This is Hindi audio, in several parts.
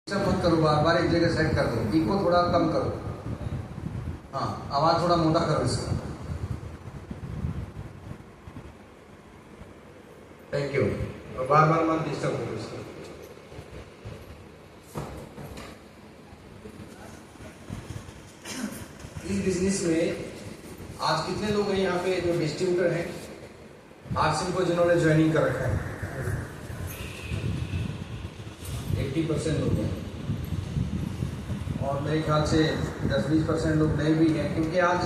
सब मत करो, बार बार एक जगह सेट कर दो। इको थोड़ा कम करो, हाँ आवाज थोड़ा मोटा करो इसका। Thank you. और बार बार मत डिस्टर्ब करो इसको। इस बिजनेस में आज कितने लोग हैं यहाँ पे जो डिस्ट्रीब्यूटर हैं आरसिम को जिन्होंने ज्वाइनिंग कर रखा है? 80% लोग हैं और मेरे ख्याल से 10-20% लोग नए भी हैं, क्योंकि आज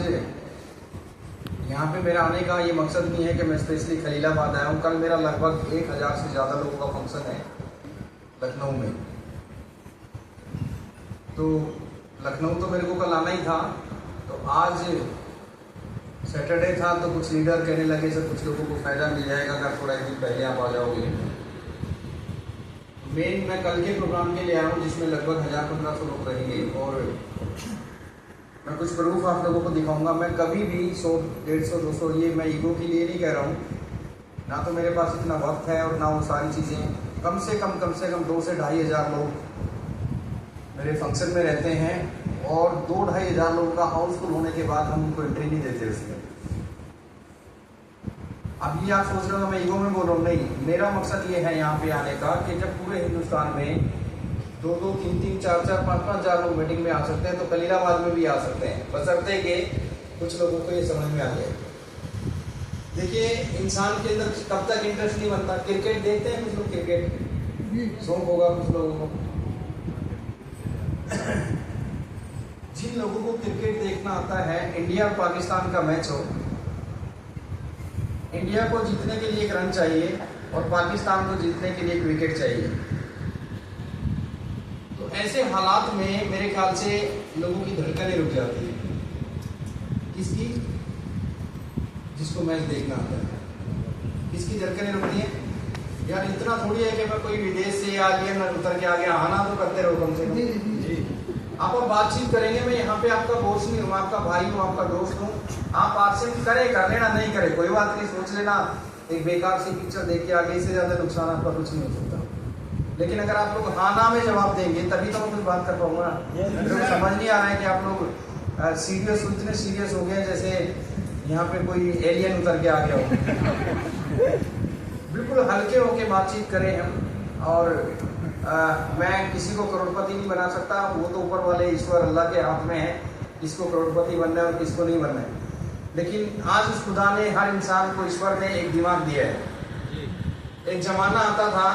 यहाँ पे मेरा आने का ये मकसद नहीं है कि मैं स्पेशली खलीलाबाद आया हूँ। कल मेरा लगभग 1000 से ज़्यादा लोगों का फंक्शन है लखनऊ में। तो लखनऊ तो मेरे को कल आना ही था, तो आज सैटरडे था तो कुछ लीडर कहने लगे सर कुछ लोगों को फ़ायदा मिल जाएगा अगर थोड़ा एक दिन पहले आप आ जाओगे। मेन मैं कल के प्रोग्राम के लिए आया हूँ जिसमें लगभग 1000-1500 लोग रहेंगे और मैं कुछ प्रूफ आप लोगों को दिखाऊंगा। मैं कभी भी 100, 150, 200 ये मैं ईगो के लिए नहीं कह रहा हूँ, ना तो मेरे पास इतना वक्त है और ना वो सारी चीज़ें। कम से कम 2 से 2,500 लोग मेरे फंक्शन में रहते हैं और 2-2,500 लोगों का हाउसफुल होने के बाद हम उनको एंट्री नहीं देते उसमें। अब ये आप सोच रहे हो मैं ईगो में बोल रहा हूँ, नहीं। मेरा मकसद ये है यहाँ पे आने का कि जब पूरे हिंदुस्तान में 2-2, 3-3, 4-4, 5-5 लोग मीटिंग में आ सकते हैं तो खलीलाबाद में भी आ सकते हैं, बशर्ते कि कुछ लोगों को ये समझ में आ जाए। देखिए इंसान के अंदर कब तक इंटरेस्ट नहीं बनता। क्रिकेट देखते हैं कुछ लोग, क्रिकेट शौक होगा कुछ लोगों को। जिन लोगों को क्रिकेट देखना आता है, इंडिया और पाकिस्तान का मैच हो, इंडिया को जीतने के लिए 1 रन चाहिए और पाकिस्तान को जीतने के लिए 1 विकेट चाहिए। तो ऐसे हालात में मेरे ख्याल से लोगों की धड़कनें रुक जाती है। किसकी? जिसको मैच देखना आता है। किसकी धड़कनें रुकती है? यार इतना थोड़ी है कि मैं कोई विदेश से आ गया मैं उतर के आ गया, आना तो करते रहो कम से कम। आप बातचीत करेंगे, मैं यहाँ पे आपका बॉस नहीं हूँ, आपका भाई हूँ, आपका दोस्त हूँ। आप आरसिम करे कर लेना, नहीं करे कोई बात नहीं, सोच लेना। एक बेकार सी पिक्चर देख के आगे इससे ज्यादा नुकसान आपका कुछ नहीं हो सकता। लेकिन अगर आप लोग हाँ ना में जवाब देंगे तभी तो मैं कुछ बात कर पाऊंगा। समझ नहीं आ रहा है कि आप लोग सीरियस, इतने सीरियस हो गए जैसे यहाँ पे कोई एलियन उतर के आ गया हो। बिल्कुल हल्के होके बातचीत करें हम। और मैं किसी को करोड़पति नहीं बना सकता, वो तो ऊपर वाले ईश्वर अल्लाह के हाथ में है किसको करोड़पति बनना है और किसको नहीं बनना है। लेकिन आज उस खुदा ने हर इंसान को, ईश्वर ने एक दिमाग दिया है। एक जमाना आता था,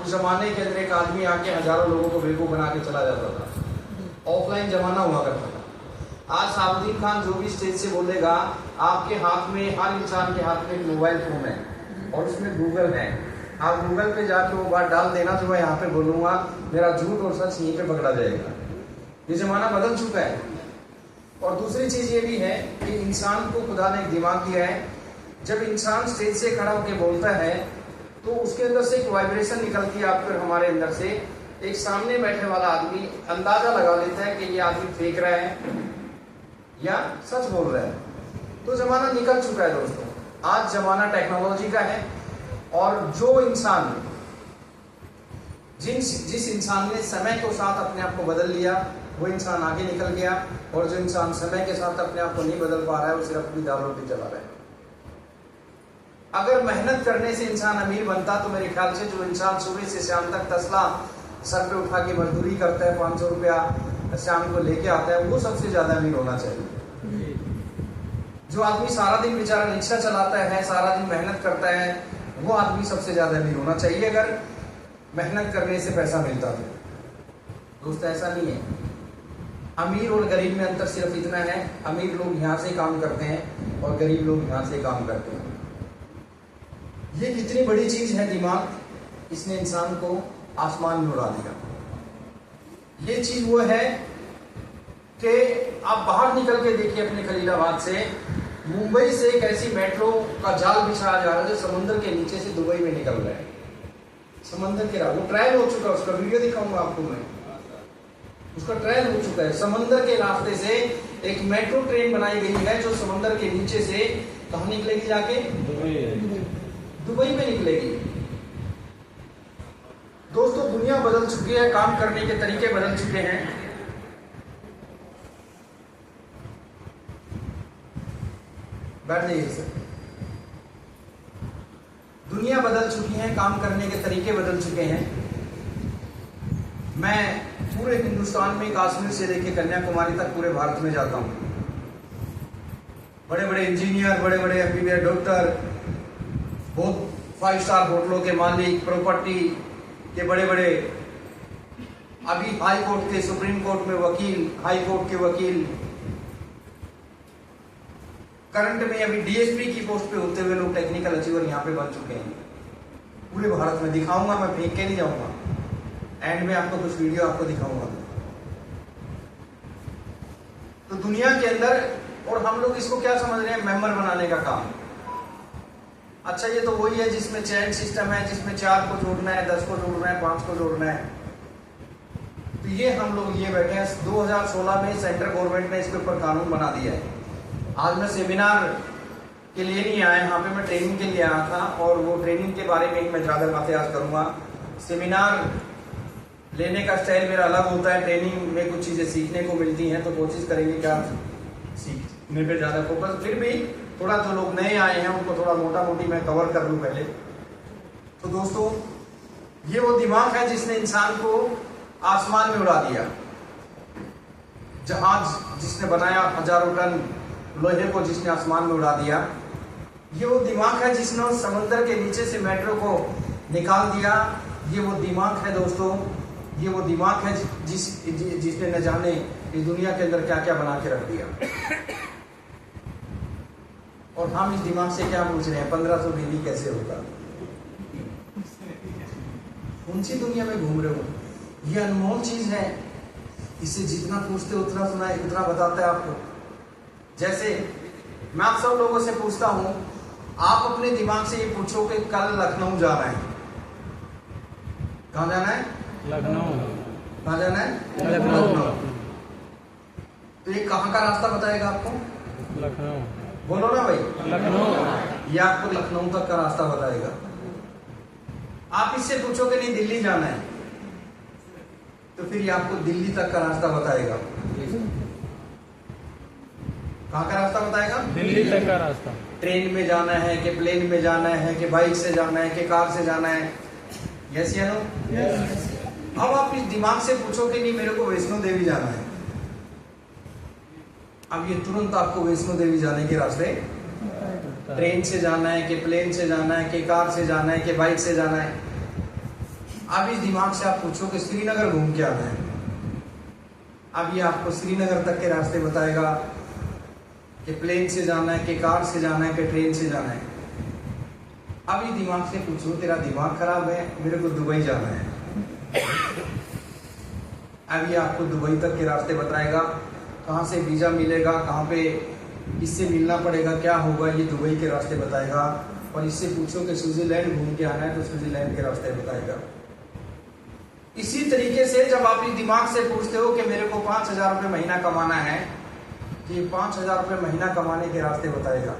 उस जमाने के अंदर एक आदमी आके हजारों लोगों को बेवकूफ बना के चला जाता था। ऑफलाइन जमाना हुआ करता था। आज साबुद्दीन खान जो भी स्टेज से बोलेगा, आपके हाथ में, हर इंसान के हाथ में एक मोबाइल फोन है और उसमें गूगल है। आप गूगल पे जाके वो बात डाल देना जो मैं यहाँ पे बोलूँगा, मेरा झूठ और सच यहीं पे पकड़ा जाएगा। ये जमाना बदल चुका है। और दूसरी चीज़ ये भी है कि इंसान को खुदा ने एक दिमाग दिया है। जब इंसान स्टेज से खड़ा होकर बोलता है तो उसके अंदर से एक वाइब्रेशन निकलती है आपके और हमारे अंदर से। एक सामने बैठने वाला आदमी अंदाजा लगा लेता है कि ये आदमी फेंक रहा है या सच बोल रहा है। तो जमाना निकल चुका है दोस्तों। आज जमाना टेक्नोलॉजी का है और जो इंसान, जिस इंसान ने समय के साथ अपने आप को बदल लिया वो इंसान आगे निकल गया, और जो इंसान समय के साथ अपने आप को नहीं बदल पा रहा है वो सिर्फ अपनी दाल रोटी चला रहा है। अगर मेहनत करने से इंसान अमीर बनता तो मेरे ख्याल से जो इंसान सुबह से शाम तक तसला सर पे उठा के मजदूरी करता है, 500 रुपया शाम को लेके आता है, वो सबसे ज्यादा अमीर होना चाहिए। जो आदमी सारा दिन बेचारा रिक्शा चलाता है, सारा दिन मेहनत करता है, वो आदमी सबसे ज्यादा अमीर होना चाहिए अगर मेहनत करने से पैसा मिलता तो। दोस्त ऐसा नहीं है। अमीर और गरीब में अंतर सिर्फ इतना है, अमीर लोग यहाँ से काम करते हैं और गरीब लोग यहाँ से काम करते हैं। ये कितनी बड़ी चीज है दिमाग, इसने इंसान को आसमान में उड़ा दिया। ये चीज वो है कि आप बाहर निकल के देखिए अपने खलीलाबाद से, मुंबई से एक ऐसी मेट्रो का जाल बिछाया जा रहा है जो समुद्र के नीचे से दुबई में निकल रहा है। समंदर के वो ट्रायल हो चुका है, उसका वीडियो दिखाऊंगा आपको मैं। उसका ट्रायल हो चुका है। समंदर के रास्ते से एक मेट्रो ट्रेन बनाई गई है जो समंदर के नीचे से कहाँ निकलेगी, जाके दुबई में निकलेगी। दोस्तों दुनिया बदल चुकी है, काम करने के तरीके बदल चुके हैं। बैठ जाइए सर। दुनिया बदल चुकी है, काम करने के तरीके बदल चुके हैं। मैं पूरे हिंदुस्तान में कश्मीर से लेकर कन्याकुमारी तक पूरे भारत में जाता हूँ। बड़े बड़े इंजीनियर, बड़े बड़े एमबीबीएस डॉक्टर, बहुत 5 स्टार होटलों के मालिक, प्रॉपर्टी के बड़े बड़े, अभी हाई कोर्ट के, सुप्रीम कोर्ट में वकील, हाई कोर्ट के वकील, करंट में अभी डीएसपी की पोस्ट पे होते हुए लोग टेक्निकल अचीवर यहाँ पे बन चुके हैं। पूरे भारत में दिखाऊंगा, मैं फेंक के नहीं जाऊंगा, एंड में आपको कुछ वीडियो आपको दिखाऊंगा। तो दुनिया के अंदर, और हम लोग इसको क्या समझ रहे हैं, मेंबर बनाने का काम। अच्छा ये तो वही है जिसमें चैन सिस्टम है, जिसमें 4 को जोड़ना है, 10 को जोड़ना है, 5 को जोड़ना है। तो ये हम लोग ये बैठे हैं। 2016 में सेंट्रल गवर्नमेंट ने इसके ऊपर कानून बना दिया है। आज मैं सेमिनार के लिए नहीं आया, यहाँ पे मैं ट्रेनिंग के लिए आया था, और वो ट्रेनिंग के बारे में मैं ज़्यादा बातें आज करूँगा। सेमिनार लेने का स्टाइल मेरा अलग होता है, ट्रेनिंग में कुछ चीज़ें सीखने को मिलती हैं, तो कोशिश करेंगे क्या सीखने पे ज़्यादा फोकस। फिर भी थोड़ा जो लोग नए आए हैं उनको थोड़ा मोटा मोटी मैं कवर कर लूँ पहले। तो दोस्तों ये वो दिमाग है जिसने इंसान को आसमान में उड़ा दिया। जहाज जिसने बनाया, हजारों टन लोहे को जिसने आसमान में उड़ा दिया। ये वो दिमाग है जिसने समुद्र के नीचे से मेट्रो को निकाल दिया। ये वो दिमाग है दोस्तों, ये वो दिमाग है जिसने न जाने इस दुनिया के अंदर क्या क्या बना के रख दिया। और हम इस दिमाग से क्या पूछ रहे हैं, 1500 डिग्री कैसे होगा? कौन सी दुनिया में घूम रहे हो? ये अनमोल चीज है, इसे जितना पूछते उतना सुना, उतना बताता है आपको। जैसे मैं आप सब लोगों से पूछता हूं, आप अपने दिमाग से ये पूछो कि कल लखनऊ जाना है, कहाँ जाना है? लखनऊ। कहाँ जाना है? लखनऊ। तो ये कहाँ का रास्ता बताएगा आपको? लखनऊ। बोलो ना भाई, लखनऊ। ये आपको लखनऊ तक का रास्ता बताएगा। आप इससे पूछो कि नहीं दिल्ली जाना है, तो फिर ये आपको दिल्ली तक का रास्ता बताएगा। कहाँ का रास्ता बताएगा? दिल्ली तक का रास्ता। ट्रेन में जाना है कि प्लेन में जाना है कि बाइक से जाना है कि कार से जाना है? यस या नो? यस। अब आप इस दिमाग से पूछो कि नहीं मेरे को वैष्णो देवी जाना है, अब ये तुरंत आपको वैष्णो देवी जाने के रास्ते, ट्रेन से जाना है कि प्लेन से जाना है कि कार से जाना है कि बाइक से जाना है। अब इस दिमाग से आप पूछो कि श्रीनगर घूम के आना है, अब ये आपको श्रीनगर तक के रास्ते बताएगा कि प्लेन से जाना है कि कार से जाना है कि ट्रेन से जाना है। अब इस दिमाग से पूछो, तेरा दिमाग खराब है, मेरे को दुबई जाना है, अब ये आपको दुबई तक के रास्ते बताएगा। कहाँ से वीजा मिलेगा, कहाँ पे इससे मिलना पड़ेगा, क्या होगा, ये दुबई के रास्ते बताएगा। और इससे पूछो कि स्विट्जरलैंड घूम के आना है, तो स्विट्जरलैंड के रास्ते बताएगा। इसी तरीके से जब आप इस दिमाग से पूछते हो कि मेरे को 5000 रुपये महीना कमाना है, तो ये 5000 रुपये महीना कमाने के रास्ते बताएगा।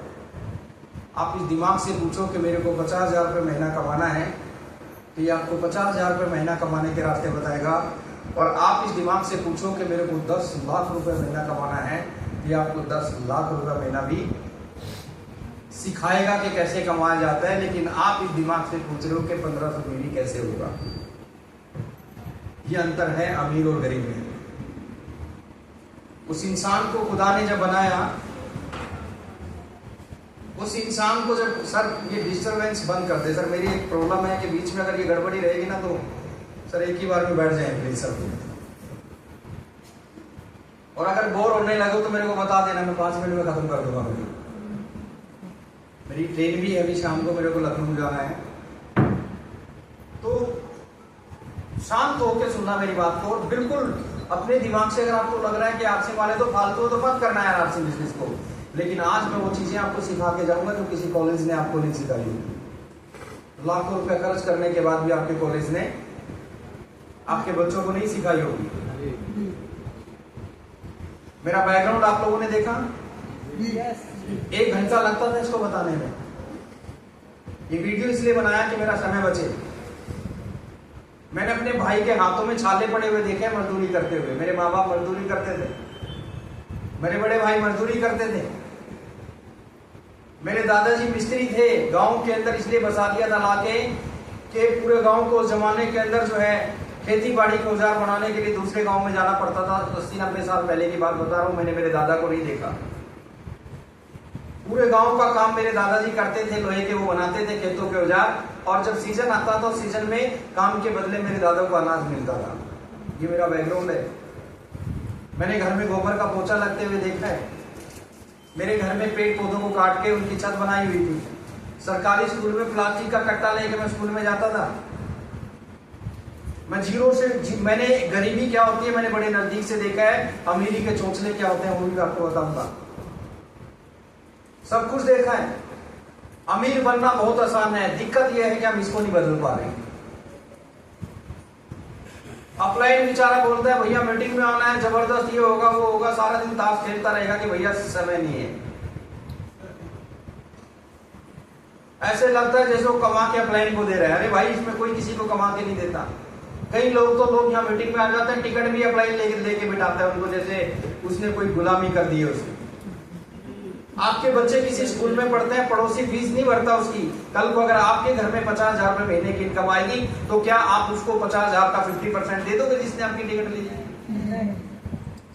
आप इस दिमाग से पूछो कि मेरे को 50,000 रुपये महीना कमाना है, तो ये आपको 50,000 रुपये महीना कमाने के रास्ते बताएगा। और आप इस दिमाग से पूछो कि मेरे को 10 लाख रुपए महीना कमाना है, तो ये आपको 10 लाख रुपए महीना भी सिखाएगा कि कैसे कमाया जाता है। लेकिन आप इस दिमाग से पूछ रहे हो कि 1500 मिली कैसे होगा। ये अंतर है अमीर और गरीब में। उस इंसान को खुदा ने जब बनाया, उस इंसान को जब, सर ये डिस्टरबेंस बंद कर दे सर, मेरी एक प्रॉब्लम है कि बीच में अगर ये गड़बड़ी रहेगी ना तो सर एक ही बार में बैठ जाए प्लीज सब। और अगर बोर होने लगे तो मेरे को बता देना, मैं 5 मिनट में खत्म कर दूंगा। मेरी ट्रेन भी है अभी शाम को, मेरे को लखनऊ जाना है। तो शांत होकर सुनना मेरी बात को, बिल्कुल अपने दिमाग से। अगर आपको लग रहा है कि आपसे वाले तो फालतू हो तो मत करना है आपसे बिजनेस को। लेकिन आज मैं वो चीजें आपको सिखा के जाऊंगा जो किसी कॉलेज ने आपको नहीं सिखाई। लाखों रुपए खर्च करने के बाद भी आपके कॉलेज ने आपके बच्चों को नहीं सिखाई होगी। मेरा बैकग्राउंड आप लोगों ने देखा? 1 घंटा लगता था इसको बताने में। ये वीडियो इसलिए बनाया कि मेरा समय बचे। मैंने अपने भाई के हाथों में छाले पड़े हुए देखे मजदूरी करते हुए। मेरे माँ बाप मजदूरी करते थे, मेरे बड़े भाई मजदूरी करते थे, मेरे दादाजी मिस्त्री थे गांव के अंदर, इसलिए बसा दिया था लाके कि पूरे गांव को उस जमाने के अंदर जो है खेती बाड़ी के औजार बनाने के लिए दूसरे गांव में जाना पड़ता था। 80-90 साल पहले की बात बता रहा हूं, मैंने मेरे दादा को नहीं देखा। पूरे गांव का काम मेरे दादाजी करते थे, लोहे के वो बनाते थे खेतों के औजार, और जब सीजन आता था सीजन में काम के बदले मेरे दादा को अनाज मिलता था। ये मेरा बैकग्राउंड है। मैंने घर में गोबर का पोछा लगते हुए देखा है। मेरे घर में पेड़ पौधों को काट के उनकी छत बनाई हुई थी। सरकारी स्कूल में प्लास्टिक का कट्टा लेके मैं स्कूल में जाता था। मैं जीरो से मैंने गरीबी क्या होती है मैंने बड़े नजदीक से देखा है, अमीरी के चोंचले क्या होते हैं वो भी आपको बताऊंगा। सब कुछ देखा है। अमीर बनना बहुत आसान है, दिक्कत यह है कि हम इसको नहीं बदल पा रहे। अपलाइन बेचारा बोलता है भैया मीटिंग में आना है, जबरदस्त ये होगा वो होगा, सारा दिन ताश खेलता रहेगा कि भैया समय नहीं है। ऐसे लगता है जैसे वो कमा के अपलाइन को दे रहे हैं। अरे भाई इसमें कोई किसी को कमा के नहीं देता। कई लोग तो लोग यहाँ मीटिंग में आ जाते हैं, टिकट भी अपलाइन लेके बिठाते हैं उनको, जैसे उसने कोई गुलामी कर दी है उसकी। आपके बच्चे किसी स्कूल में पढ़ते हैं, पड़ोसी फीस नहीं भरता उसकी। कल को अगर आपके घर में 50,000 रुपए महीने की इनकम आएगी तो क्या आप उसको 50,000 का 50% दे दोगे जिसने आपकी टिकट ली है?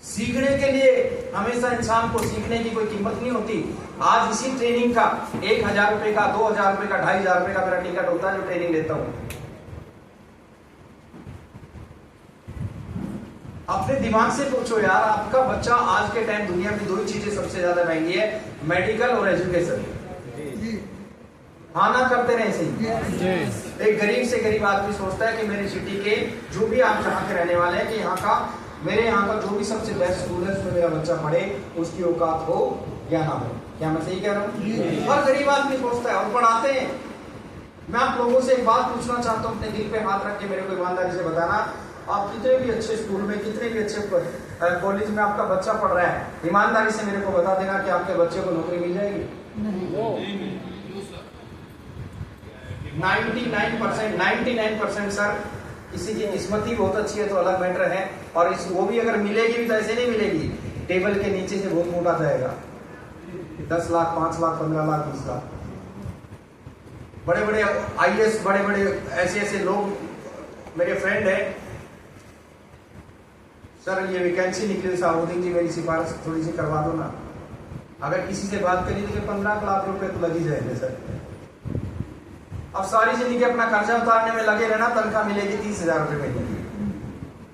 सीखने के लिए हमेशा इंसान को सीखने की कोई कीमत नहीं होती। आज इसी ट्रेनिंग का 1,000 रुपए का, 2,000 रुपए का, 2,500 रुपए का मेरा टिकट होता है जो ट्रेनिंग लेता हूं। अपने दिमाग से पूछो यार, आपका बच्चा आज के टाइम दुनिया में दो ही चीजें सबसे ज्यादा महंगी है, मेडिकल और एजुकेशन। हाँ ना करते रहे सही। एक गरीब से गरीब आदमी सोचता है कि मेरी सिटी के जो भी आप जहाँ के रहने वाले हैं कि यहाँ का मेरे यहाँ का जो भी सबसे बेस्ट स्कूल है उसमें मेरा बच्चा पढ़े, उसकी औकात हो या ना हो। क्या मैं सही कह रहा हूँ? हर गरीब आदमी सोचता है और पढ़ाते हैं। मैं आप लोगों से एक बात पूछना चाहता हूँ, अपने दिल पे हाथ रख के मेरे को ईमानदारी से बताना, आप कितने भी अच्छे स्कूल में, कितने भी अच्छे कॉलेज में आपका बच्चा पढ़ रहा है, ईमानदारी से मेरे को बता देना कि आपके बच्चे को नौकरी मिल जाएगी? 99% सर। किसी की किस्मत ही बहुत अच्छी है तो अलग मैटर है, और वो भी अगर मिलेगी भी तो ऐसे नहीं मिलेगी, टेबल के नीचे से बहुत मोटा जाएगा। 10 लाख, 5 लाख, 15 लाख, 20 लाख। बड़े बड़े IAS, बड़े बड़े ऐसे लोग मेरे फ्रेंड है। सर ये वैकेंसी निकली साउद्दीन जी, मेरी सिफारिश थोड़ी सी करवा दो ना। अगर किसी से बात करी तो 15 लाख रुपए तो लग ही जाएंगे सर। अब सारी जिंदगी अपना कर्जा उतारने में लगे रहना, तनख्वाह मिलेगी 30,000 रुपए महीने की।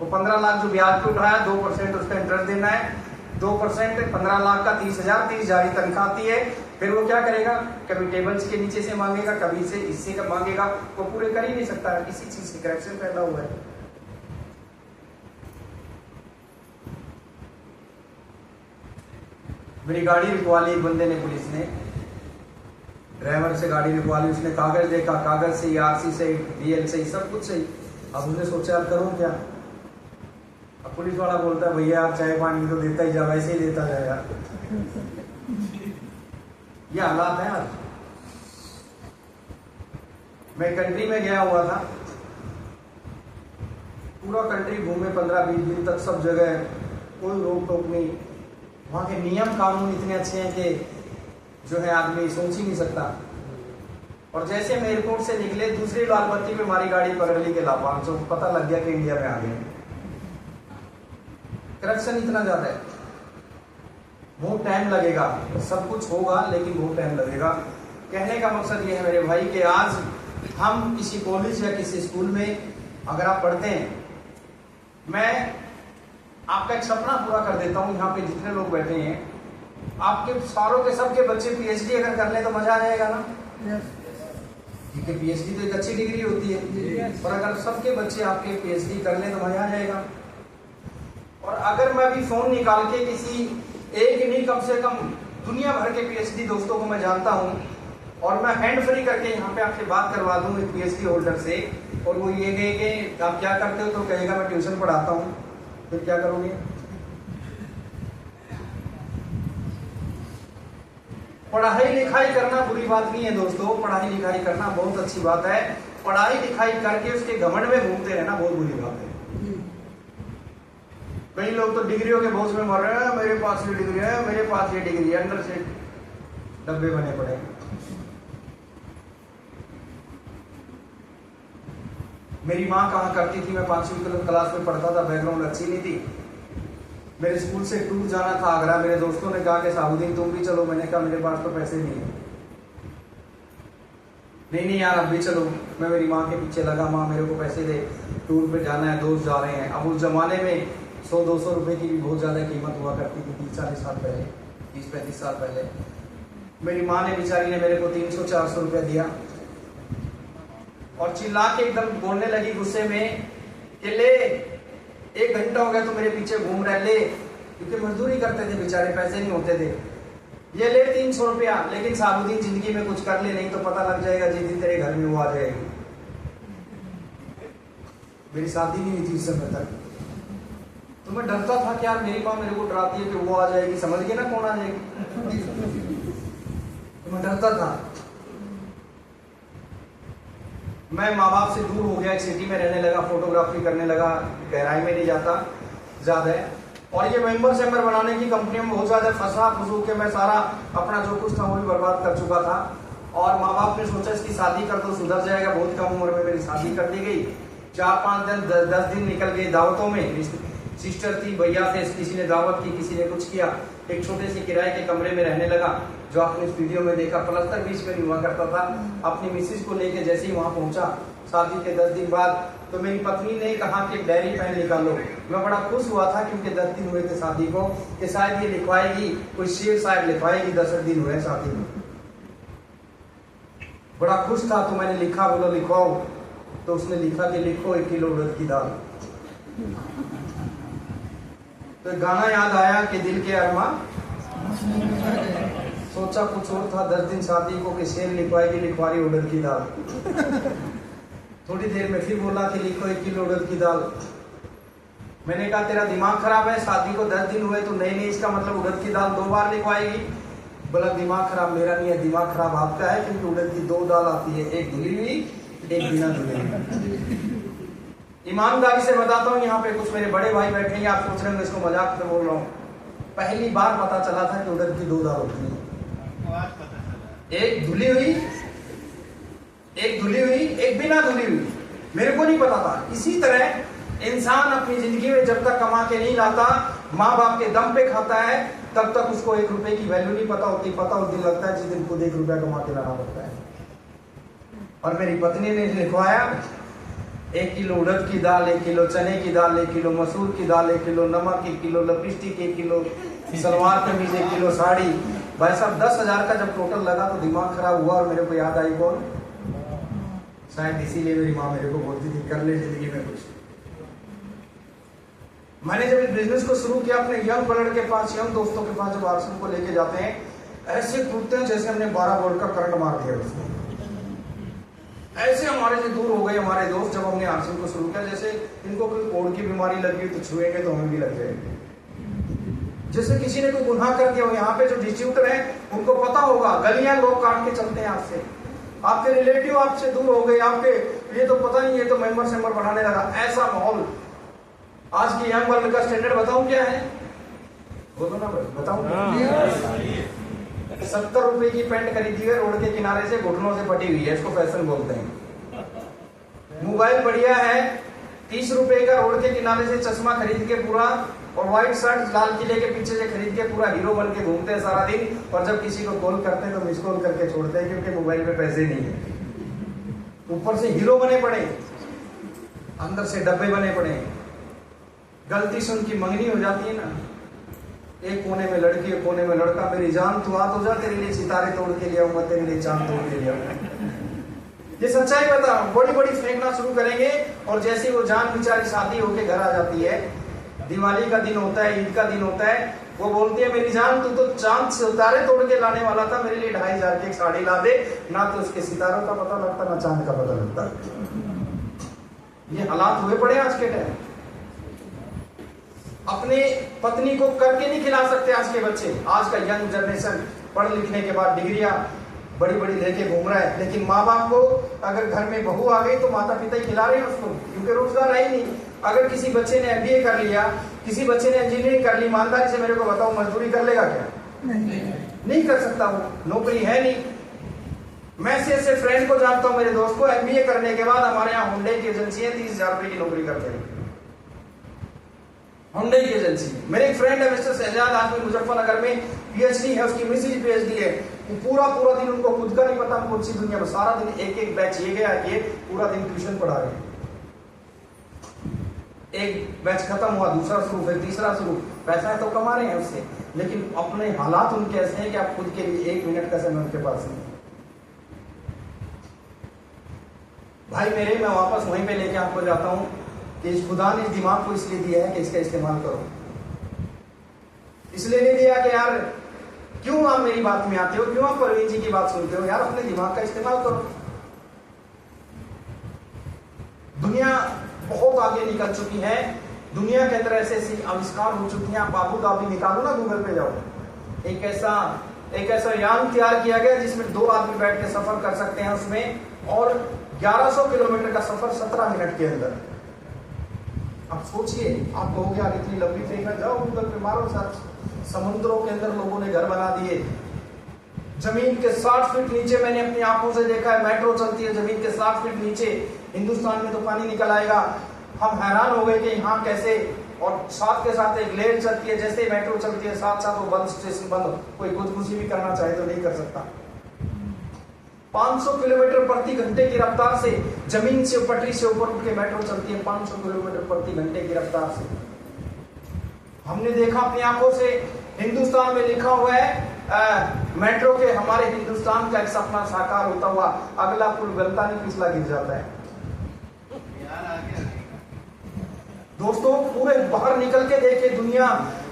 वो 15 लाख जो ब्याज पे उठाया, 2% उसका इंटरेस्ट देना है, 2% 15 लाख का 30,000, 30,000 ही तनख्वाह आती है। फिर वो क्या करेगा? कभी टेबल्स के नीचे से मांगेगा, कभी से इससे का मांगेगा, वो पूरे कर ही नहीं सकता है। किसी चीज से करेक्शन पैदा हुआ है। मेरी गाड़ी रुकवा ली एक बंदे ने, पुलिस ने, ड्राइवर से गाड़ी रुकवा ली। उसने कागज देखा, कागज से, RC से, DL से, सब कुछ सही। अब उसने सोचा अब करूं क्या? अब पुलिस वाला बोलता है भैया आप चाय पानी तो देता ही जा, वैसे ही देता जाए यार। ये हालात है आज। मैं कंट्री में गया हुआ था, पूरा कंट्री घूमे 15-20 दिन तक, सब जगह कोई रोक टोक नहीं। वहां के नियम कानून इतने अच्छे हैं कि जो है आदमी सोच ही नहीं सकता। और जैसे हम एयरपोर्ट से निकले, दूसरी लाल बत्ती पे हमारी गाड़ी पकड़ ली के लापान, तो पता लग गया कि इंडिया में आ गए। करप्शन इतना ज्यादा है, बहुत टाइम लगेगा, सब कुछ होगा लेकिन बहुत टाइम लगेगा। कहने का मकसद ये है मेरे भाई कि आज हम किसी कॉलेज या किसी स्कूल में अगर आप पढ़ते हैं, मैं आपका एक सपना पूरा कर देता हूँ। यहाँ पे जितने लोग बैठे हैं, आपके सारों के सबके बच्चे PhD अगर कर ले तो मजा आ जाएगा ना। क्योंकि PhD तो एक अच्छी डिग्री होती है, और अगर सबके बच्चे आपके PhD कर ले तो मजा आ जाएगा। और अगर मैं अभी फोन निकाल के किसी एक ही नहीं, कम से कम दुनिया भर के PhD दोस्तों को मैं जानता हूँ, और मैं हैंड फ्री करके यहाँ पे आपसे बात करवा दूँ एक PhD होल्डर से, और वो ये कहे कि आप क्या करते हो, तो कहेगा मैं ट्यूशन पढ़ाता हूँ। फिर क्या करोगे? पढ़ाई लिखाई करना बुरी बात नहीं है दोस्तों, पढ़ाई लिखाई करना बहुत अच्छी बात है। पढ़ाई लिखाई करके उसके घमंड में घूमते रहना बहुत बुरी बात है। कई लोग तो डिग्रियों के बोझ में मर रहे हैं, मेरे पास ये डिग्री है, मेरे पास ये डिग्री है, अंदर से डब्बे बने पड़े। मेरी माँ कहा करती थी, मैं 5वीं क्लास में पढ़ता था, बैकग्राउंड अच्छी नहीं थी, मेरे स्कूल से टूर जाना था आगरा, मेरे दोस्तों ने कहा कि साहुद्दीन तुम भी चलो, मैंने कहा मेरे पास तो पैसे नहीं है। नहीं यार अब भी चलो, मैं मेरी माँ के पीछे लगा, माँ मेरे को पैसे दे, टूर पे जाना है, दोस्त जा रहे हैं। अब उस जमाने में 100-200 रुपए की भी बहुत ज्यादा कीमत हुआ करती थी, 30-40 साल पहले, 30-35 साल पहले। मेरी माँ ने बेचारी ने मेरे को 300-400 रुपया दिया और चिल्ला के एकदम बोलने लगी गुस्से में कि ले 1 घंटा हो गया तो मेरे पीछे घूम रहे, ले, क्योंकि मजदूरी करते थे बेचारे, पैसे नहीं होते थे, ये ले 300 रुपया, लेकिन साहुद्दीन जिंदगी में कुछ कर ले, नहीं तो पता लग जाएगा जिस दिन तेरे घर में वो आ जाएगी। मेरी शादी नहीं हुई थी उस समय तक, तो मैं डरता था कि यार मेरी माँ मेरे को डराती है कि वो आ जाएगी, समझ गए ना कौन आ जाएगी, तो मैं डरता था। मैं माँ बाप से दूर हो गया, एक सिटी में रहने लगा, फोटोग्राफी करने लगा, गहराई में नहीं जाता ज्यादा है, और ये मेंबर सेंबर बनाने की कंपनी में बहुत ज्यादा फंसा फंसू के मैं सारा अपना जो कुछ था वो भी बर्बाद कर चुका था। और माँ बाप ने सोचा इसकी शादी कर दो, सुधर जाएगा, बहुत कम उम्र में मेरी शादी कर दी गई। 4-5 दिन 10 दिन निकल गए दावतों में, सिस्टर थी, भैया थे, किसी ने दावत की, किसी ने कुछ किया, एक छोटे से किराए के कमरे में रहने लगा, जो आपने इस वीडियो में देखा, प्लस्तर बीच में नहीं हुआ करता था। अपनी मिसेज को लेके जैसे ही वहां पहुंचा शादी के 10 दिन बाद, तो मेरी पत्नी ने कहा कि डायरी पेन निकालो। मैं बड़ा खुश हुआ था क्योंकि 10 दिन हुए थे शादी को, कि शायद ये लिखवाएगी, कोई शेर शायद लिखवाएगी, 10 दिन हुए शादी में। बड़ा खुश था, तो मैंने लिखा, बोला लिखवाओ, तो उसने लिखा कि लिखो 1 किलो उड़द की दाल। तो गाना याद आया कि दिल के अरमा, सोचा कुछ और था, 10 दिन शादी को कि शेर लिखवाएगी, लिखवारी उड़द की दाल। थोड़ी देर में फिर बोला कि लिखो 1 किलो उड़द की दाल। मैंने कहा तेरा दिमाग खराब है, शादी को 10 दिन हुए तो नहीं, इसका मतलब उड़द की दाल 2 बार लिखवाएगी। बोला दिमाग खराब मेरा नहीं है, दिमाग खराब आपका है, क्योंकि उड़द की 2 दाल आती है, एक धुली हुई, एक बिना धुले हुई। ईमानदारी से बताता हूँ, यहाँ पे कुछ मेरे बड़े भाई बैठे हैं, आप सोच रहे हैं इसको मजाक में बोल रहा हूँ, पहली बार पता चला था कि उड़द की 2 दाल होती है, एक धुली हुई, एक धुली हुई, एक बिना धुली हुई, मेरे को नहीं पता था। इसी तरह इंसान अपनी जिंदगी में जब तक कमा के नहीं लाता, माँ बाप के दम पे खाता है, तब तक उसको 1 रुपए की वैल्यू नहीं पता होती। पता उस दिन लगता है जिस दिन खुद 1 रुपया कमा के लाना पड़ता है। और मेरी पत्नी ने लिखवाया 1 किलो उड़द की दाल, 1 किलो चने की दाल, 1 किलो मसूर की दाल, 1 किलो नमक, 1 kilo lipstick, 1 kilo salwar kameez, 1 kilo sari. भाई साहब 10,000 का जब टोटल लगा तो दिमाग खराब हुआ, और मेरे को याद आई कौन, शायद इसीलिए मेरी माँ मेरे को बोलती थी कर ले जिंदगी में कुछ। मैंने जब इस बिजनेस को शुरू किया, अपने यंग ब्लड के पास, यंग दोस्तों के पास जब आरसीएम को लेके जाते हैं, ऐसे टूटते हैं जैसे हमने 12 वोल्ट का करंट मार दिया उसमें। ऐसे हमारे से दूर हो गए हमारे दोस्त जब हमने आरसीएम को शुरू किया, जैसे इनको कोई कोढ़ की बीमारी लगी तो छुएंगे तो हमें भी लग जाएगी। जैसे किसी ने कोई गुनाह कर दिया हो। यहाँ पे जो डिस्ट्रीब्यूटर है उनको पता होगा, गलियां लोग काट के चलते हैं आपसे, आपके रिलेटिव आपसे दूर हो गए, आपके ये तो पता नहीं, ये तो मेंबर सेंबर बढ़ाने लगा, ऐसा माहौल। आज की यंग वर्ल्ड का स्टैंडर्ड बताऊं क्या है, बोलो ना बताऊं, 70 रुपए की पैंट खरीदी है रोड के किनारे से, घुटनों से फटी हुई है, इसको फैशन बोलते हैं। मोबाइल बढ़िया है, 30 रुपए का रोड के किनारे से चश्मा खरीद के पूरा, और व्हाइट शर्ट लाल किले के पीछे से खरीद के पूरा हीरो बन के घूमते हैं सारा दिन, और जब किसी को कॉल करते हैं तो मिस कॉल करके छोड़ते हैं क्योंकि मोबाइल पे पैसे नहीं है। ऊपर से हीरो बने पड़े, अंदर से डब्बे बने पड़े। गलती से उनकी मंगनी हो जाती है ना, एक कोने में लड़की, एक कोने में लड़का, मेरी जान तू आ तो जा, तेरे लिए सितारे तोड़ के लिया हूँ, तेरे लिए चांद तोड़ के लिया हूँ। ये सच्चाई बता, बड़ी बड़ी फेंकना शुरू करेंगे, और जैसे वो जान बेचारी शादी होके घर आ जाती है, दिवाली का दिन होता है, ईद का दिन होता है, वो बोलती है मेरी जान तू तो चांद से सितारे तोड़ के लाने वाला था, मेरे लिए 2,500 की एक साड़ी ला दे। ना तो उसके सितारों का पता लगता, ना चांद का पता लगता। ये हालात हुए पड़े आज के टाइम। अपने पत्नी को करके नहीं खिला सकते आज के बच्चे। आज का यंग जनरेशन पढ़ लिखने के बाद डिग्रियां बड़ी बड़ी लेके घूम रहा है, लेकिन माँ बाप को अगर घर में बहू आ गई तो माता पिता ही खिला रहे हैं उसको, क्योंकि रोजगार है ही नहीं। अगर किसी बच्चे ने MBA कर लिया, किसी बच्चे ने इंजीनियरिंग कर ली, ईमानदारी से मेरे को बताओ मजदूरी कर लेगा क्या? नहीं कर सकता, वो नौकरी है नहीं। मैं ऐसे फ्रेंड को जानता हूं, मेरे दोस्त को, MBA करने के बाद हमारे यहाँ हुंडई की एजेंसी है, 30,000 रुपए की नौकरी करते हैं। हुंडई की एजेंसी। मेरे एक फ्रेंड है मिस्टर शहजाद, आदमी मुजफ्फरनगर में PhD है, उसकी मिसेज PhD है। पूरा दिन उनको खुद का नहीं पता कौन सी दुनिया में, सारा दिन एक बैच ये गया, ये पूरा दिन ट्यूशन पढ़ा रहे हैं। एक बैच खत्म हुआ, दूसरा शुरू, फिर तीसरा शुरू। पैसा तो कमा रहे हैं उससे, लेकिन अपने हालात उनके ऐसे हैं कि आप खुद के लिए 1 मिनट का समय उनके पास नहीं। भाई मेरे, मैं वापस वहीं पे लेके आपको जाता हूं कि इस खुदा ने इस दिमाग को इसलिए दिया है कि इसका इस्तेमाल करो। इसलिए नहीं दिया कि यार क्यों आप मेरी बात में आते हो, क्यों आप परवीन जी की बात सुनते हो, यार अपने दिमाग का इस्तेमाल करो। दुनिया बहुत आगे निकल चुकी है, दुनिया के अंदर ऐसे ऐसे आविष्कार हो चुके हैं। आप आबू धाबी निकालो ना, गूगल पे जाओ, एक ऐसा यान तैयार किया गया जिसमें 2 आदमी बैठ के सफर कर सकते हैं उसमें, और 1100 किलोमीटर का सफर 17 मिनट के अंदर। अब सोचिए, आप कहोगे यार इतनी लंबी ट्रेन में, जाओ गूगल पे मारो सर्च, समुद्रों के अंदर लोगों ने घर बना दिए। जमीन के 60 फीट नीचे, मैंने अपनी आंखों से देखा है, मेट्रो चलती है जमीन के 60 फीट नीचे। हिंदुस्तान में तो पानी निकल आएगा। हम हैरान हो गए कि यहाँ कैसे, और साथ के साथ एक लेन चलती है, जैसे ही मेट्रो चलती है साथ साथ वो बंद, स्टेशन बंद। कोई खुदकुशी भी करना चाहे तो नहीं कर सकता। 500 किलोमीटर प्रति घंटे की रफ्तार से, जमीन से पटरी से ऊपर उठ के मेट्रो चलती है 500 किलोमीटर प्रति घंटे की रफ्तार से। हमने देखा अपनी आंखों से। हिंदुस्तान में लिखा हुआ है मेट्रो के, हमारे हिंदुस्तान का एक सपना साकार होता हुआ, अगला पुल गलता नहीं पिछला गिर जाता है। दोस्तों पूरे बाहर निकल के देखिए, दुनिया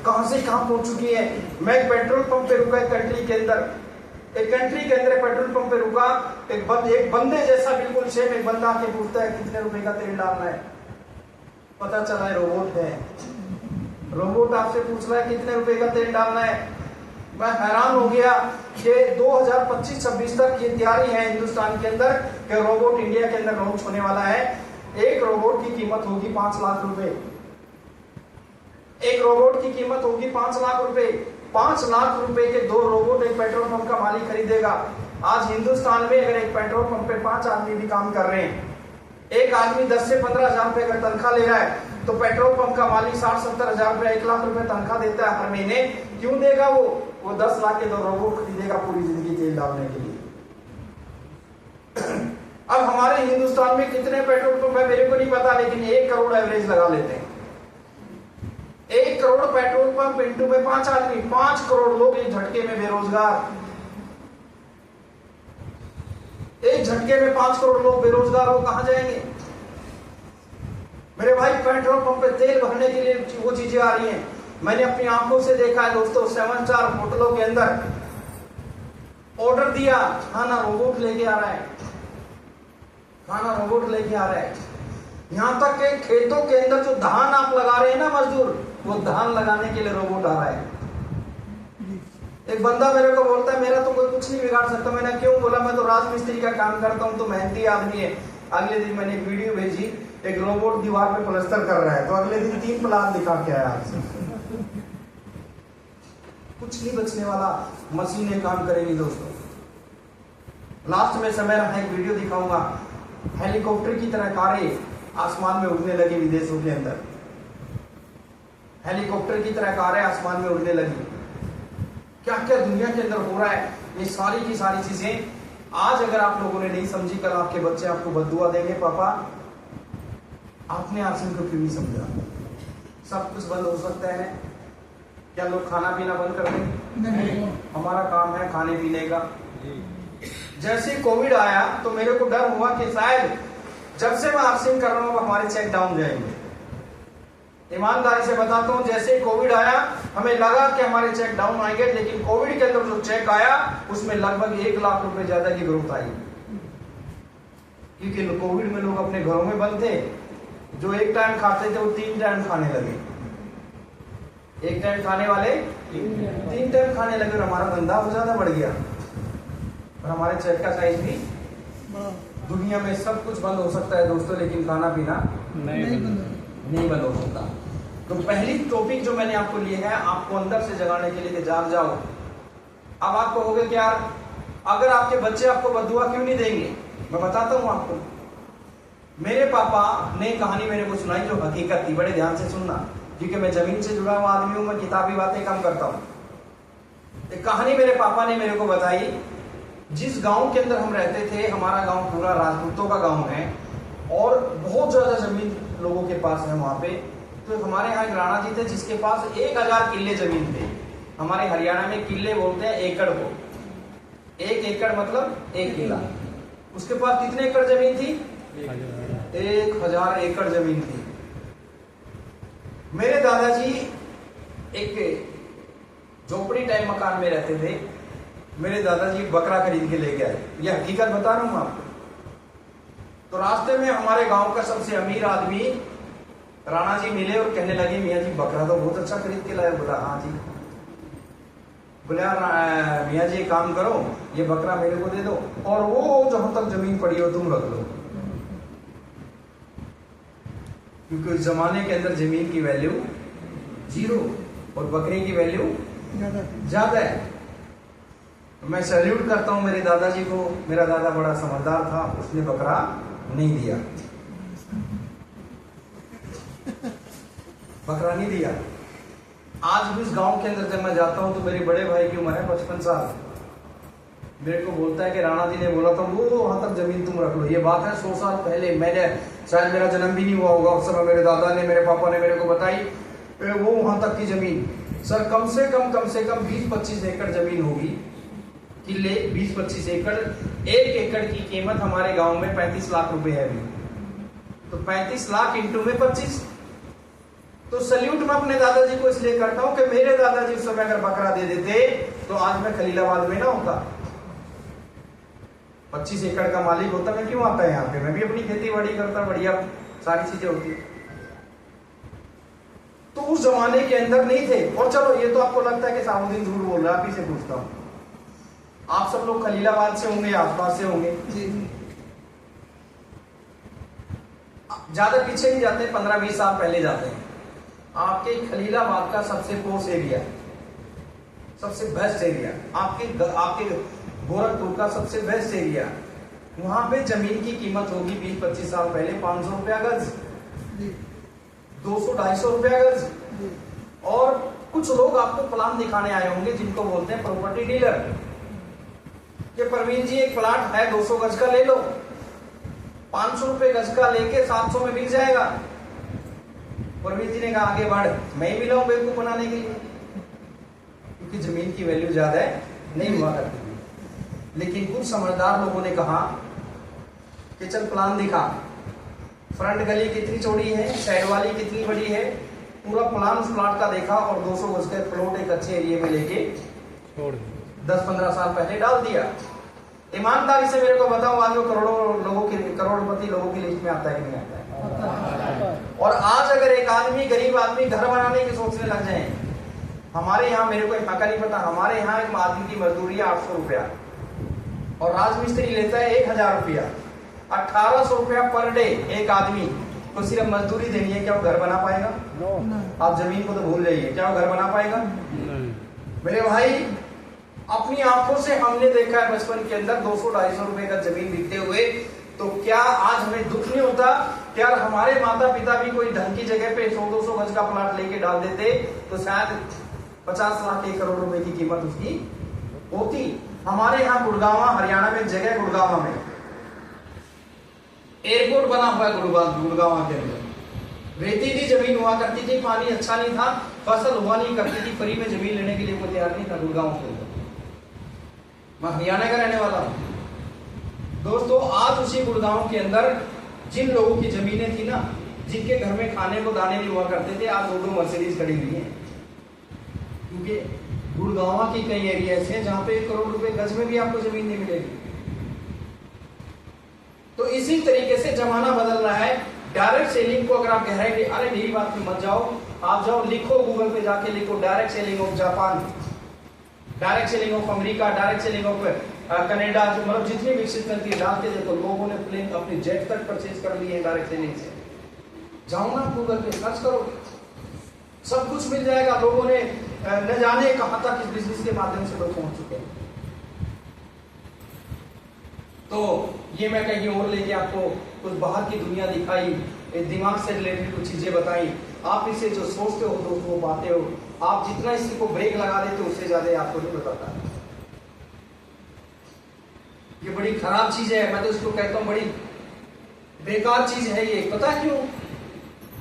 कहां से कहां पहुंच चुकी है। मैं एक पेट्रोल पंप पे रुका, एक कंट्री के अंदर पेट्रोल पंप पे रुका, एक बंदे जैसा बिल्कुल सेम एक बंदा आके पूछता है कितने रुपए का तेल डालना है। पता चला है रोबोट है। रोबोट आपसे पूछ रहा है कितने रुपए का तेल डालना है। मैं हैरान हो गया कि 2025-26 तक ये तैयारी है हिंदुस्तान के अंदर कि रोबोट इंडिया के अंदर लॉन्च होने वाला है। एक रोबोट की कीमत होगी 5 लाख रुपए। एक रोबोट की कीमत होगी 5 लाख रुपए। 5 लाख रुपए के 2 रोबोट एक पेट्रोल पंप का मालिक खरीदेगा। आज हिंदुस्तान में अगर एक पेट्रोल पंप पे 5 आदमी भी काम कर रहे हैं, एक आदमी 10 से 15 हजार रुपए अगर तनख्वाह ले रहा है, तो पेट्रोल पंप का मालिक 60-70 हजार रुपए, 1 लाख रुपए तनख्वाह देता है हर महीने। क्यों देगा? वो 10 लाख के 2 रोबोट खरीदेगा पूरी जिंदगी तेल डालने के लिए। अब हमारे हिंदुस्तान में कितने पेट्रोल पंप है मेरे को नहीं पता, लेकिन 1 करोड़ एवरेज लगा लेते हैं। 1 करोड़ पेट्रोल पंप इंटू में 5 आदमी, 5 करोड़ लोग एक झटके में बेरोजगार। एक झटके में 5 करोड़ लोग बेरोजगार हो, कहां जाएंगे मेरे भाई? पेट्रोल पंप पे तेल भरने के लिए वो चीजें आ रही हैं। मैंने अपनी आंखों से देखा है दोस्तों, 7 स्टार होटलों के अंदर ऑर्डर दिया, खाना रोबोट लेके आ रहा है, खाना रोबोट लेके आ रहा है। यहां तक कि खेतों के अंदर जो धान आप लगा रहे हैं ना मजदूर, वो धान लगाने के लिए रोबोट आ रहा है। एक बंदा मेरे को बोलता है मेरा तो कोई कुछ नहीं बिगाड़ सकता। मैंने क्यों? बोला मैं तो राजमिस्त्री का काम करता हूं, तो मेहनती आदमी है। अगले दिन मैंने एक वीडियो भेजी, एक रोबोट दीवार पे प्लास्टर कर रहा है, तो अगले दिन 3 प्लान दिखा के आया आपसे। कुछ नहीं बचने वाला, मशीनें काम करेंगी दोस्तों। लास्ट में समय रहा एक वीडियो दिखाऊंगा, हेलीकॉप्टर की तरह कारें आसमान में उड़ने लगी विदेशों के अंदर। हेलीकॉप्टर की तरह कारें आसमान में उड़ने लगी। क्या क्या दुनिया के अंदर हो रहा है, ये सारी की सारी चीजें आज अगर आप लोगों ने नहीं समझी, कल आपके बच्चे आपको बद्दुआ देंगे, पापा आपने आज इनको क्यों नहीं समझा। सब कुछ बंद हो सकता है। क्या लोग खाना पीना बंद कर दें? हमारा काम है खाने पीने का। जैसे कोविड आया तो मेरे को डर हुआ कि शायद जब से मैं आर्सिंग कर रहा हूं हमारे चेक डाउन जाएंगे। ईमानदारी से बताता हूं, जैसे कोविड आया हमें लगा कि हमारे चेक डाउन आएंगे, लेकिन कोविड के अंदर जो चेक आया उसमें लगभग 1 लाख रुपए ज्यादा की ग्रोथ आई। क्योंकि कोविड में लोग अपने घरों में बंद थे, जो एक टाइम खाते थे वो 3 टाइम खाने लगे। एक टाइम खाने वाले 3 टाइम खाने लगे, और हमारा धंधा बहुत ज्यादा बढ़ गया और हमारे चेक का साइज भी दुनिया में सब कुछ बंद हो सकता है दोस्तों, लेकिन खाना पीना नहीं बंद हो सकता। तो पहली टॉपिक जो मैंने आपको ली है, आपको अंदर से जगाने के लिए कि जाग जाओ। अब आप कहोगे कि यार अगर आपके बच्चे आपको बद्दुआ क्यों नहीं देंगे, मैं बताता हूं आपको। मेरे पापा ने कहानी मेरे को सुनाई जो हकीकत थी, बड़े ध्यान से सुनना, क्योंकि मैं जमीन से जुड़ा हुआ आदमी हूं, मैं किताबी बातें कम करता हूं। एक कहानी मेरे पापा ने मेरे को बताई। जिस गांव के अंदर हम रहते थे, हमारा गांव पूरा राजपूतों का गांव है और बहुत ज्यादा जमीन लोगों के पास है वहां पे। तो हमारे यहाँ एक राणा जी थे जिसके पास 1000 किले जमीन थे। हमारे हरियाणा में किले बोलते हैं एकड़ को, 1 एकड़ मतलब 1 किला। उसके पास कितने एकड़ जमीन थी? 1000 एकड़ जमीन थी। मेरे दादाजी एक झोपड़ी टाइप मकान में रहते थे। मेरे दादाजी बकरा खरीद के लेके आए, यह हकीकत बता रहा हूं आपको। तो रास्ते में हमारे गांव का सबसे अमीर आदमी राणा जी मिले और कहने लगे, मियाँ जी बकरा तो बहुत अच्छा खरीद के लाए। बोला हाँ जी। बोले मियाँ जी काम करो, ये बकरा मेरे को दे दो और वो जहां तक जमीन पड़ी हो तुम रख लो, क्योंकि उस जमाने के अंदर जमीन की वैल्यू 0 और बकरे की वैल्यू ज्यादा है। तो मैं सैल्यूट करता हूं मेरे दादाजी को। मेरा दादा बड़ा समझदार था, उसने बकरा नहीं दिया, बकरा नहीं दिया। आज भी इस गांव के अंदर जब मैं जाता हूं तो मेरे बड़े भाई की उम्र है 55 साल, मेरे को बोलता है कि राणा जी ने बोला था वो वहां तक जमीन तुम रख लो। ये बात है 100 साल पहले, मैंने शायद मेरा जन्म भी नहीं हुआ होगा उस समय। मेरे दादा ने, मेरे पापा ने मेरे को बताई वो वहां तक की जमीन सर कम से कम 20-25 एकड़ जमीन होगी, किले 20-25 एकड़। 1 एकड़ की कीमत हमारे गांव में 35 लाख रुपए है अभी। तो 35 लाख इंटू में 25। तो सल्यूट मैं अपने दादाजी को इसलिए करता हूं कि मेरे दादाजी उस समय अगर बकरा दे देते तो आज मैं खलीलाबाद में ना होता, 25 एकड़ का मालिक होता। मैं क्यों आता है यहाँ पे? मैं भी अपनी खेती बाड़ी करता, बढ़िया सारी चीजें होती। तो उस जमाने के अंदर नहीं थे। और चलो ये तो आपको लगता है कि सामुद्दीन झूठ बोल रहा है, आप ही से पूछता हूं, आप सब लोग खलीलाबाद से होंगे, आसपास से होंगे, ज्यादा पीछे नहीं जाते, 15-20 साल पहले जाते हैं। आपके खलीलाबाद का सबसे पोस एरिया, सबसे बेस्ट एरिया, आपके गोरखपुर का सबसे बेस्ट एरिया, वहां पे जमीन की कीमत होगी 20-25 साल पहले 500 रुपया गज, 200-250 रुपया गज। और कुछ लोग आपको प्लान दिखाने आए होंगे जिनको बोलते हैं प्रॉपर्टी डीलर, कि प्रवीण जी एक प्लाट है 200 गज का ले लो, 500 रुपए गज का लेके 700 में बिक जाएगा। प्रवीण जी ने कहा आगे बढ़, मैं ही मिला हूं बेवकूफ बनाने के लिए, क्योंकि जमीन की वैल्यू ज्यादा है नहीं हुआ करती थी। लेकिन कुछ समझदार लोगों ने कहा कि चल प्लान दिखा, फ्रंट गली कितनी चौड़ी है, साइड वाली कितनी बड़ी है, पूरा प्लान उस प्लाट का देखा और 200 गज का प्लॉट एक अच्छे एरिया में लेके 10-15 साल पहले डाल दिया। ईमानदारी से मेरे को बताओ आज वो करोड़पति लोगों की लिस्ट में आता है कि नहीं आता है? और आज अगर एक आदमी, गरीब आदमी घर बनाने की सोचने लग जाए, हमारे यहाँ, मेरे को इतना नहीं पता, हमारे यहाँ एक आदमी की मजदूरी है 800 रुपया और राजमिस्त्री लेता है 1000 रुपया, 1800 रुपया पर डे एक आदमी को सिर्फ मजदूरी देनी है। क्या वो घर बना पाएगा? आप जमीन को तो भूल जाइए, क्या वो घर बना पाएगा? मेरे भाई अपनी आंखों से हमने देखा है बचपन के अंदर 200-250 रुपए का जमीन बिकते हुए। तो क्या आज हमें दुख नहीं होता? क्या हमारे माता पिता भी कोई ढंग की जगह पे 100-200 गज का प्लाट लेके डाल देते तो शायद 50 लाख 1 करोड़ रुपए की कीमत उसकी होती। हमारे यहाँ गुड़गावा, हरियाणा में जगह गुड़गावा में एयरपोर्ट बना हुआ है। गुड़गावा के अंदर रेतीली जमीन हुआ करती थी, पानी अच्छा नहीं था, फसल हुआ नहीं करती थी, फ्री में जमीन लेने के लिए कोई तैयार नहीं था गुड़गांव के अंदर। मैं हरियाणा का रहने वाला हूं दोस्तों। आज उसी गुड़गांव के अंदर जिन लोगों की जमीनें थी ना, जिनके घर में खाने को दाने नहीं हुआ करते थे, आज 2 मर्सिडीज खड़ी हुई है, क्योंकि गुड़गांव की कई एरियाज हैं जहां पे 1 करोड़ रुपए गज में भी आपको जमीन नहीं मिलेगी। तो इसी तरीके से जमाना बदल रहा है। डायरेक्ट सेलिंग को अगर आप कह रहे हैं कि अरे मेरी बात में मत जाओ, आप जाओ लिखो, गूगल पे जाके लिखो direct selling of Japan, direct selling of America, direct selling of Canada, मतलब जितनी विकसित कंट्री डाल के देखो, लोगों ने प्लेन अपनी जेट तक परचेज कर लिए हैं डायरेक्ट सेलिंग से। जाओ ना गूगल पे सर्च करो, सब कुछ मिल जाएगा। लोगों ने न जाने कहां तक इस बिजनेस के माध्यम से लोग पहुंच चुके हैं। तो ये मैं कहीं और लेके आपको कुछ बाहर की दुनिया दिखाई, दिमाग से रिलेटेड कुछ चीजें बताई। आप इसे जो सोचते हो दोस्तों वो पाते हो, आप जितना इसी को ब्रेक लगा देते हो उससे ज्यादा आपको नहीं बताता। ये बड़ी खराब चीज है, मैं तो इसको कहता हूं बड़ी बेकार चीज है ये। पता क्यों?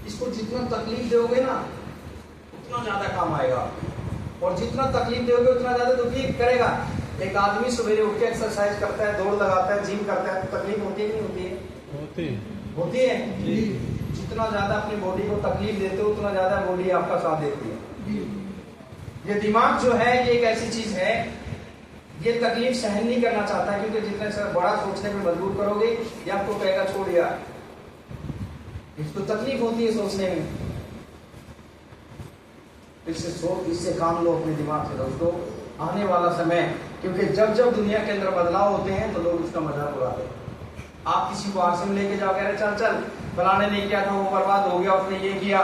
इसको जितना तकलीफ दोगे ना उतना ज्यादा काम आएगा, और जितना तकलीफ दोगे उतना ज्यादा दुखी करेगा। एक आदमी सवेरे उठ के एक्सरसाइज करता है, दौड़ लगाता है, जिम करता है, तो तकलीफ होती है कि नहीं होती है? होती है। जितना ज्यादा अपनी बॉडी को तकलीफ देते हो उतना ज्यादा बॉडी आपका साथ देती है। ये दिमाग जो है ये एक ऐसी चीज है, ये तकलीफ सहन नहीं करना चाहता, क्योंकि जितना से बड़ा सोचने में मजबूर करोगे ये आपको कहेगा छोड़ यार, इसको तकलीफ होती है सोचने में। इससे काम लो अपने दिमाग से दोस्तों। आने वाला समय, क्योंकि जब जब दुनिया के अंदर बदलाव होते हैं तो लोग उसका मजाक उड़ाते हैं। आप किसी को आश्रम लेके जाओ, कह रहे चल चल फलाने ने किया था वो बर्बाद हो गया, उसने ये किया।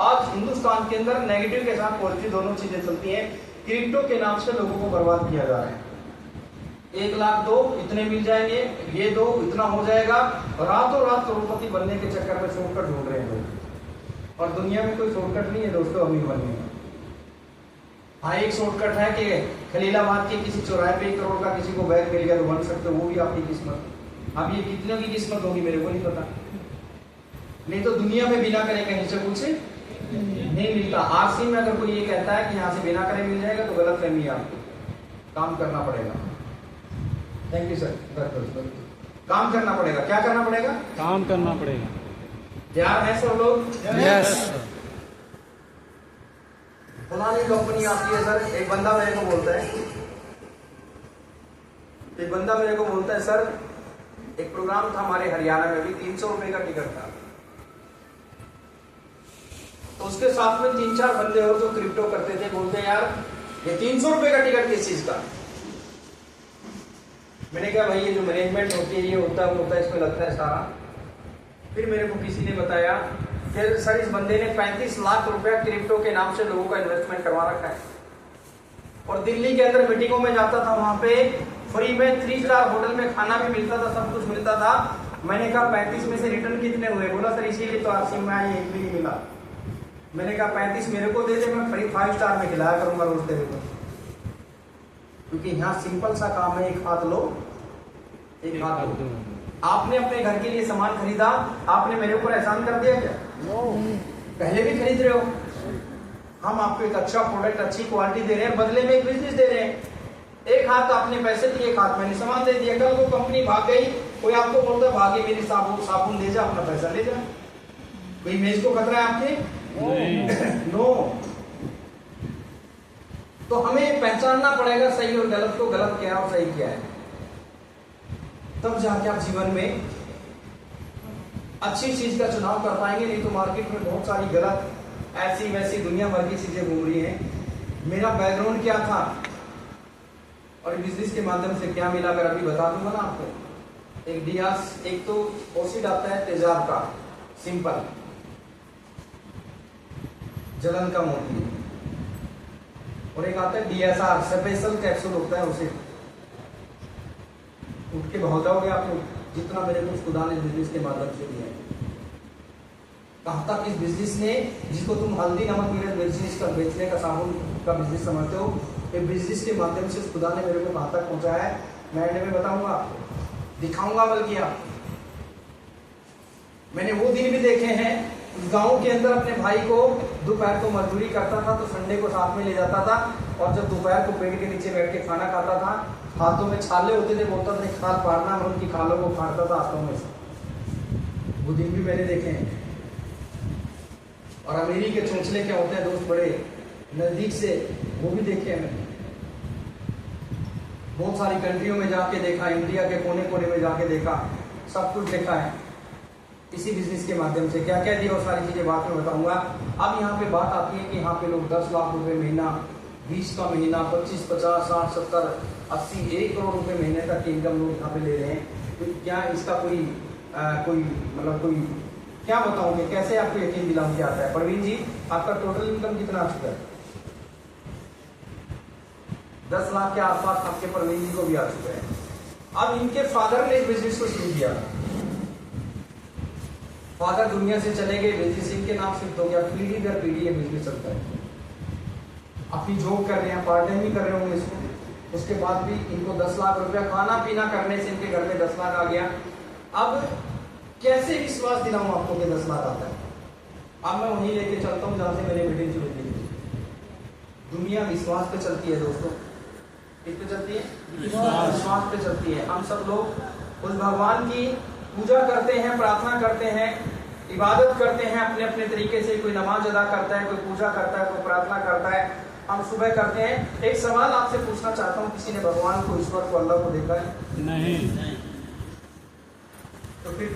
आज हिंदुस्तान के अंदर नेगेटिव के साथ पॉजिटिव दोनों चीजें चलती हैं। क्रिप्टो के नाम से लोगों को बर्बाद किया जा रहा है। 1 लाख दो इतने मिल जाएंगे, ये दो इतना हो जाएगा, रातों रात करोड़पति बनने के चक्कर में शॉर्टकट ढूंढ रहे हैं लोग। और दुनिया में कोई शॉर्टकट नहीं है दोस्तों अमीर बनने का। हाँ, एक शॉर्टकट है कि खलीलाबाद के किसी चौराहे पे 1 करोड़ का किसी को बैग मिल गया तो बन सकते हो, वो भी आपकी किस्मत। अब ये कितनों की किस्मत होगी मेरे को नहीं पता। नहीं तो दुनिया में बिना करे कहीं से कुछ नहीं मिलता। आरसी में अगर कोई ये कहता है कि यहाँ से बिना करे मिल जाएगा तो गलत फहमी है आपको। काम करना पड़ेगा। Thank you sir. काम करना पड़ेगा। क्या करना पड़ेगा? काम करना पड़ेगा। तैयार है सब लोग? यस। फलानी कंपनी आती है सर, एक बंदा मेरे को बोलता है सर, एक प्रोग्राम था हमारे हरियाणा में भी, 300 रुपए का टिकट था। तो उसके साथ में 3-4 बंदे और जो क्रिप्टो करते थे, बोलते यार ये 300 रुपए का टिकट किस चीज का? मैंने कहा भाई ये जो मैनेजमेंट होती है ये होता है इसमें लगता है सारा। फिर मेरे को किसी ने बताया फिर सर इस बंदे ने 35 लाख रुपया क्रिप्टो के नाम से लोगों का इन्वेस्टमेंट करवा रखा है। और दिल्ली के अंदर मीटिंगों में जाता था, वहां पे फ्री में 3 स्टार होटल में खाना भी मिलता था, सब कुछ मिलता था। मैंने कहा 35 में से रिटर्न कितने हुए? बोला सर इसीलिए तो आरसी में आए, एक भी नहीं मिला। मैंने कहा 35 मेरे को दे दे, मैं फ्री 5 स्टार में खिलाया करूंगा रोज तेरे को। क्योंकि यहाँ सिंपल सा काम है, एक हाथ लो एक हाथ दो। आपने अपने घर के लिए सामान खरीदा, आपने मेरे ऊपर एहसान कर दिया क्या? पहले भी खरीद रहे हो। हम आपको एक अच्छा प्रोडक्ट अच्छी क्वालिटी दे रहे हैं, बदले में एक बिजनेस दे रहे हैं। एक हाथ आपने पैसे दिए, एक हाथ मैंने सामान दे दिया। कल वो कंपनी भाग गई, कोई आपको बोलता है भागे मेरी साबुन ले जा, अपना पैसा ले जा। कोई इमेज को खतरा है आपके? नो। तो हमें पहचानना पड़ेगा सही और गलत को, गलत क्या है और सही क्या है, तब जाके आप जीवन में अच्छी चीज का चुनाव कर पाएंगे। नहीं तो मार्केट में बहुत सारी गलत ऐसी वैसी दुनिया भर की चीजें घूम रही हैं। मेरा बैकग्राउंड क्या था और बिजनेस के माध्यम से क्या मिला, अगर अभी बता दूंगा ना आपको। एक डियास, एक तो ओसिड आता है तेजाब का, सिंपल, जलन कम होती है, और एक आता है डीएसआर, स्पेशल कैप्सूल होता है। उसे उठ के भाग जाओगे आप लोग, जितना मेरे को खुदा ने बिजनेस के माध्यम से दिया है। कहाँ तक इस बिजनेस ने, जिसको तुम हल्दी नमक मिर्च बिजनेस का बेचने का साबुन का बिजनेस समझते हो, ये बिजनेस के माध्यम से खुदा ने मेरे को कहाँ तक पहुंचाया है, मैं एंड में बताऊंगा आपको, दिखाऊंगा। बल्कि आप, मैंने वो दिन भी देखे हैं गांव के अंदर अपने भाई को दोपहर को मजदूरी करता था तो संडे को साथ में ले जाता था, और जब दोपहर को पेड़ के नीचे बैठ के खाना खाता था, हाथों में छाले होते थे, बोलता था खाल फाड़ना, मैं उनकी खालों को फाड़ता था हाथों में से। वो दिन भी मैंने देखे हैं। और अमेरी के चोंचले क्या होते हैं दोस्त, बड़े नजदीक से, वो भी देखे हैं मैंने। बहुत सारी कंट्रियों में जाके देखा, इंडिया के कोने कोने में जाके देखा, सब कुछ देखा है इसी बिजनेस के माध्यम से। क्या क्या दिया और सारी चीजें बाद में बताऊंगा। अब यहाँ पे बात आती है कि यहाँ पे लोग 10 लाख रुपए महीना 20 का महीना, 25, 50, 60, 70, 80, 1 करोड़ रुपए महीने तक की इनकम लोग यहाँ पे ले रहे हैं। तो क्या इसका कोई मतलब कोई क्या बताऊंगे, कैसे आपको यकीन दिलाऊं क्या आता है? प्रवीण जी, आपका टोटल इनकम कितना आ चुका है? 10 लाख के आसपास आपके प्रवीण जी को भी आ चुका है। अब इनके फादर ने इस बिजनेस को शुरू किया, फादर दुनिया से चले गए, बिजनेस इनके नाम शिफ्ट हो गया, पीढ़ी दर पीढ़ी ये बिजनेस चलता है। अपनी जॉब कर रहे हैं, पार्ट टाइम भी कर रहे होंगे इसको, उसके बाद भी इनको 10 लाख रुपया खाना पीना करने से इनके घर में 10 लाख आ गया। अब कैसे विश्वास दिलाऊं आपको कि 10 लाख आता है? अब मैं वहीं लेके चलता हूं जहां से मेरे मीटिंग शुरू की। दुनिया विश्वास पे चलती है दोस्तों। किस पे चलती है? विश्वास पे चलती है। हम सब लोग उस भगवान की पूजा करते हैं, प्रार्थना करते हैं, इबादत करते हैं अपने अपने तरीके से। कोई नमाज अदा करता है, कोई पूजा करता है, कोई प्रार्थना करता है, हम सुबह करते हैं। एक सवाल आपसे पूछना चाहता हूँ, किसी ने भगवान को, ईश्वर को, अल्लाह को देखा है? नहीं। तो फिर